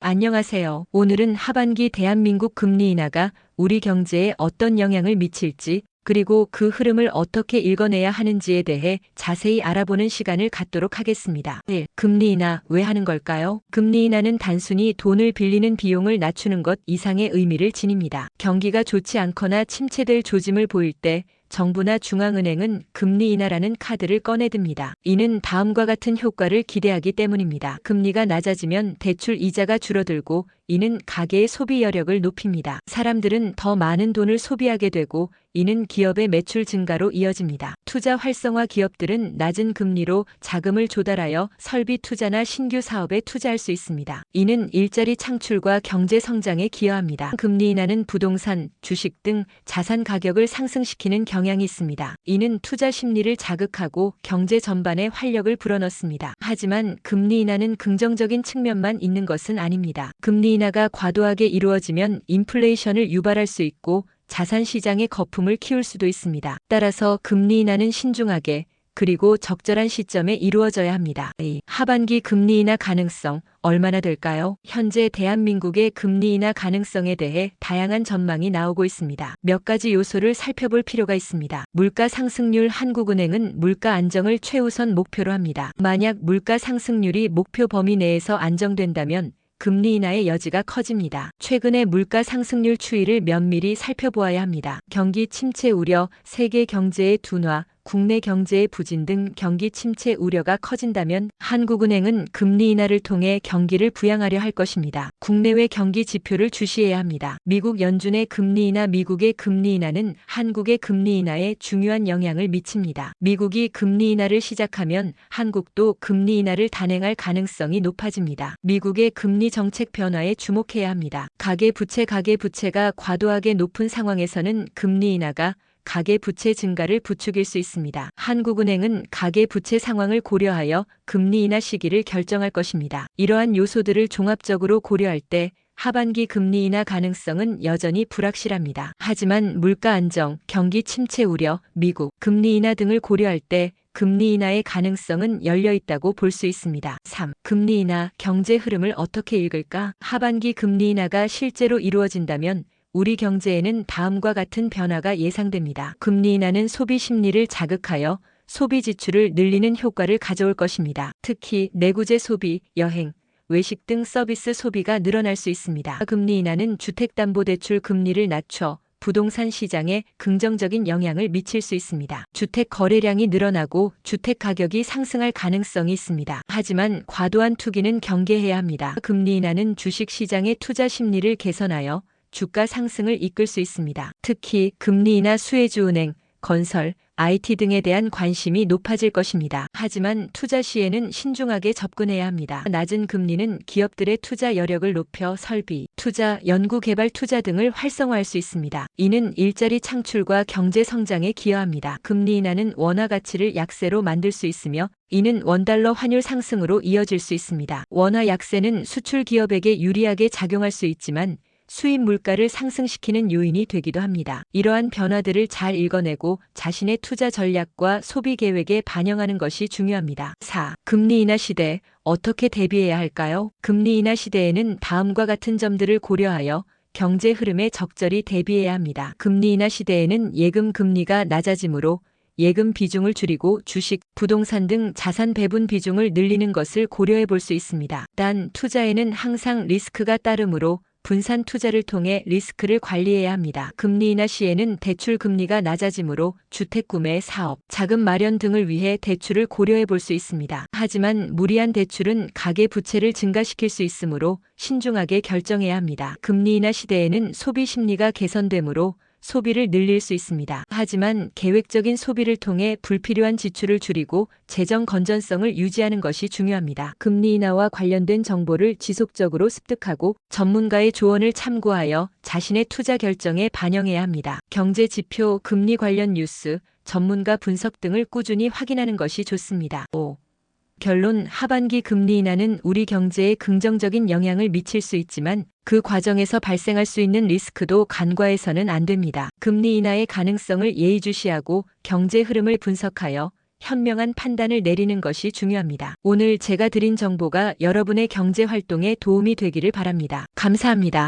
안녕하세요. 오늘은 하반기 대한민국 금리 인하가 우리 경제에 어떤 영향을 미칠지, 그리고 그 흐름을 어떻게 읽어내야 하는지에 대해 자세히 알아보는 시간을 갖도록 하겠습니다. 1. 금리 인하 왜 하는 걸까요? 금리 인하는 단순히 돈을 빌리는 비용을 낮추는 것 이상의 의미를 지닙니다. 경기가 좋지 않거나 침체될 조짐을 보일 때 정부나 중앙은행은 금리 인하라는 카드를 꺼내듭니다. 이는 다음과 같은 효과를 기대하기 때문입니다. 금리가 낮아지면 대출 이자가 줄어들고 이는 가계의 소비 여력을 높입니다. 사람들은 더 많은 돈을 소비하게 되고 이는 기업의 매출 증가로 이어집니다. 투자 활성화 기업들은 낮은 금리로 자금을 조달하여 설비 투자나 신규 사업에 투자할 수 있습니다. 이는 일자리 창출과 경제 성장에 기여합니다. 금리 인하는 부동산, 주식 등 자산 가격을 상승시키는 경향이 있습니다. 이는 투자 심리를 자극하고 경제 전반에 활력을 불어넣습니다. 하지만 금리 인하는 긍정적인 측면만 있는 것은 아닙니다. 금리 인하가 과도하게 이루어지면 인플레이션을 유발할 수 있고 자산 시장의 거품을 키울 수도 있습니다. 따라서 금리 인하는 신중하게 그리고 적절한 시점에 이루어져야 합니다. 하반기 금리 인하 가능성 얼마나 될까요? 현재 대한민국의 금리 인하 가능성에 대해 다양한 전망이 나오고 있습니다. 몇 가지 요소를 살펴볼 필요가 있습니다. 물가 상승률. 한국은행은 물가 안정을 최우선 목표로 합니다. 만약 물가 상승률이 목표 범위 내에서 안정된다면 금리 인하의 여지가 커집니다. 최근의 물가 상승률 추이를 면밀히 살펴보아야 합니다. 경기 침체 우려, 세계 경제의 둔화, 국내 경제의 부진 등 경기 침체 우려가 커진다면 한국은행은 금리 인하를 통해 경기를 부양하려 할 것입니다. 국내외 경기 지표를 주시해야 합니다. 미국 연준의 금리 인하. 미국의 금리 인하는 한국의 금리 인하에 중요한 영향을 미칩니다. 미국이 금리 인하를 시작하면 한국도 금리 인하를 단행할 가능성이 높아집니다. 미국의 금리 정책 변화에 주목해야 합니다. 가계부채가 과도하게 높은 상황에서는 금리 인하가 가계부채 증가를 부추길 수 있습니다. 한국은행은 가계부채 상황을 고려하여 금리 인하 시기를 결정할 것입니다. 이러한 요소들을 종합적으로 고려할 때 하반기 금리 인하 가능성은 여전히 불확실합니다. 하지만 물가 안정, 경기 침체 우려, 미국 금리 인하 등을 고려할 때 금리 인하의 가능성은 열려 있다고 볼 수 있습니다. 3. 금리 인하, 경제 흐름을 어떻게 읽을까? 하반기 금리 인하가 실제로 이루어진다면 우리 경제에는 다음과 같은 변화가 예상됩니다. 금리 인하는 소비 심리를 자극하여 소비 지출을 늘리는 효과를 가져올 것입니다. 특히 내구재 소비, 여행, 외식 등 서비스 소비가 늘어날 수 있습니다. 금리 인하는 주택담보대출 금리를 낮춰 부동산 시장에 긍정적인 영향을 미칠 수 있습니다. 주택 거래량이 늘어나고 주택 가격이 상승할 가능성이 있습니다. 하지만 과도한 투기는 경계해야 합니다. 금리 인하는 주식 시장의 투자 심리를 개선하여 주가 상승을 이끌 수 있습니다. 특히 금리 인하 수혜주은행, 건설, IT 등에 대한 관심이 높아질 것입니다. 하지만 투자 시에는 신중하게 접근해야 합니다. 낮은 금리는 기업들의 투자 여력을 높여 설비, 투자, 연구개발 투자 등을 활성화할 수 있습니다. 이는 일자리 창출과 경제 성장에 기여합니다. 금리 인하는 원화 가치를 약세로 만들 수 있으며 이는 원달러 환율 상승으로 이어질 수 있습니다. 원화 약세는 수출 기업에게 유리하게 작용할 수 있지만 수입 물가를 상승시키는 요인이 되기도 합니다. 이러한 변화들을 잘 읽어내고 자신의 투자 전략과 소비 계획에 반영하는 것이 중요합니다. 4. 금리 인하 시대 어떻게 대비해야 할까요? 금리 인하 시대에는 다음과 같은 점들을 고려하여 경제 흐름에 적절히 대비해야 합니다. 금리 인하 시대에는 예금 금리가 낮아지므로 예금 비중을 줄이고 주식, 부동산 등 자산 배분 비중을 늘리는 것을 고려해 볼 수 있습니다. 단 투자에는 항상 리스크가 따르므로 분산 투자를 통해 리스크를 관리해야 합니다. 금리 인하 시에는 대출 금리가 낮아지므로 주택 구매, 사업, 자금 마련 등을 위해 대출을 고려해 볼 수 있습니다. 하지만 무리한 대출은 가계 부채를 증가시킬 수 있으므로 신중하게 결정해야 합니다. 금리 인하 시대에는 소비 심리가 개선되므로 소비를 늘릴 수 있습니다. 하지만 계획적인 소비를 통해 불필요한 지출을 줄이고 재정 건전성을 유지하는 것이 중요합니다. 금리 인하와 관련된 정보를 지속적으로 습득하고 전문가의 조언을 참고하여 자신의 투자 결정에 반영해야 합니다. 경제 지표, 금리 관련 뉴스, 전문가 분석 등을 꾸준히 확인하는 것이 좋습니다. 5. 결론. 하반기 금리 인하는 우리 경제에 긍정적인 영향을 미칠 수 있지만 그 과정에서 발생할 수 있는 리스크도 간과해서는 안 됩니다. 금리 인하의 가능성을 예의주시하고 경제 흐름을 분석하여 현명한 판단을 내리는 것이 중요합니다. 오늘 제가 드린 정보가 여러분의 경제 활동에 도움이 되기를 바랍니다. 감사합니다.